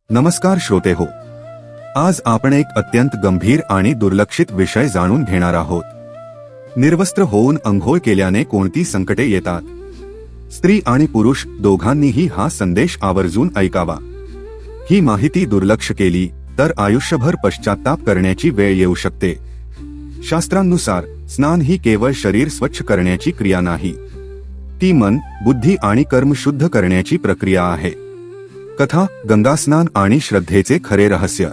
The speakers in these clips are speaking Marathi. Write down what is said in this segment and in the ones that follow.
नमस्कार श्रोते हो, आज आपण एक अत्यंत गंभीर आणि दुर्लक्षित विषय जाणून घेणार आहोत। निर्वस्त्र होऊन अंघोळ केल्याने कोणती संकटे येतात? स्त्री आणि पुरुष दोघांनीही हा संदेश आवर्जून ऐकावा। ही माहिती दुर्लक्ष केली तर आयुष्यभर पश्चात्ताप करण्याची वेळ येऊ शकते। शास्त्रांनुसार स्नान ही केवळ शरीर स्वच्छ करण्याची क्रिया नाही, ती मन, बुद्धी आणि कर्म शुद्ध करण्याची प्रक्रिया आहे। कथा, गंगा स्नान आणि श्रद्धेचे खरे रहस्य।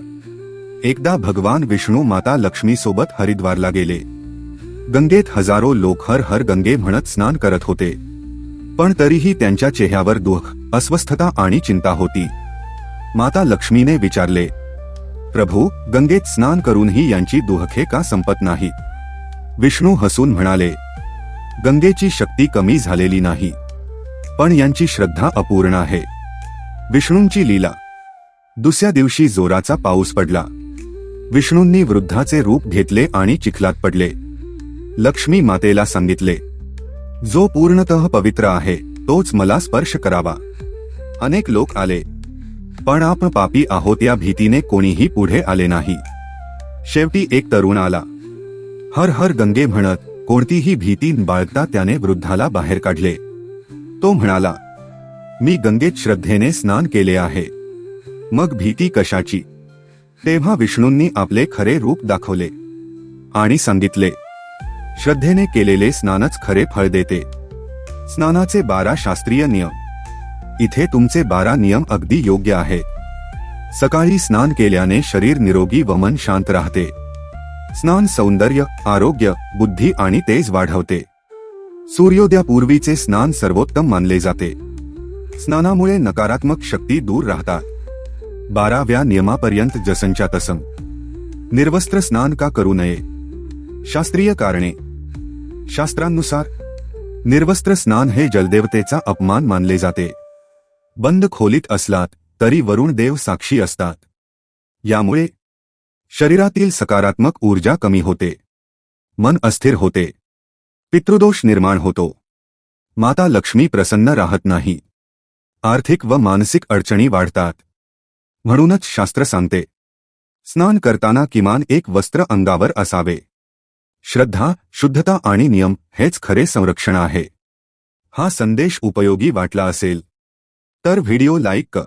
एकदा भगवान विष्णू माता लक्ष्मी सोबत हरिद्वारला गेले। गंगेत हजारो लोक हर हर गंगे म्हणत स्नान करत होते, पण तरीही त्यांच्या चेहऱ्यावर दुःख, अस्वस्थता आणि चिंता होती। माता लक्ष्मीने विचारले, प्रभू, गंगेत स्नान करूनही यांची दुःखे का संपत नाही? विष्णू हसून म्हणाले, गंगेची शक्ती कमी झालेली नाही, पण यांची श्रद्धा अपूर्ण आहे। विष्णूंची लीला। दुसऱ्या दिवशी जोराचा पाऊस पडला। विष्णूंनी वृद्धाचे रूप घेतले आणि चिखलात पडले। लक्ष्मी मातेला सांगितले, जो पूर्णतः पवित्र आहे तोच मला स्पर्श करावा। अनेक लोक आले, पण आपण पापी आहोत या भीतीने कोणीही पुढे आले नाही। शेवटी एक तरुण आला। हर हर गंगे म्हणत कोणतीही भीती बाळगता त्याने वृद्धाला बाहेर काढले। तो म्हणाला, मी गंगेत श्रद्धेने स्नान केले आहे, मग भीती कशाची? तेव्हा विष्णूंनी आपले खरे रूप दाखवले आणि सांगितले, श्रद्धेने केलेले स्नानच खरे फळ देते। स्नानाचे 12 शास्त्रीय नियम। इथे तुमचे 12 नियम अगदी योग्य आहेत। सकाळी स्नान केल्याने शरीर निरोगी व मन शांत राहते। स्नान सौंदर्य, आरोग्य, बुद्धी आणि तेज वाढवते। सूर्योदयापूर्वीचे स्नान सर्वोत्तम मानले जाते। स्नानामुळे नकारात्मक शक्ती दूर राहतात। 12व्या नियमापर्यंत जसंच्या तसं। निर्वस्त्र स्नान का करू नये? शास्त्रीय कारणे। शास्त्रांनुसार निर्वस्त्र स्नान हे जलदेवतेचा अपमान मानले जाते। बंद खोलीत असलात तरी वरुण देव साक्षी असतात। यामुळे शरीरातील सकारात्मक ऊर्जा कमी होते, मन अस्थिर होते, पितृदोष निर्माण होतो, माता लक्ष्मी प्रसन्न राहत नाही, आर्थिक व मानसिक अडचणी वाढतात। म्हणूनच शास्त्र सांगते, स्नान करताना किमान एक वस्त्र अंगावर असावे। श्रद्धा, शुद्धता आणि नियम हेच खरे संरक्षण आहे। हा संदेश उपयोगी वाटला असेल तर व्हिडिओ लाईक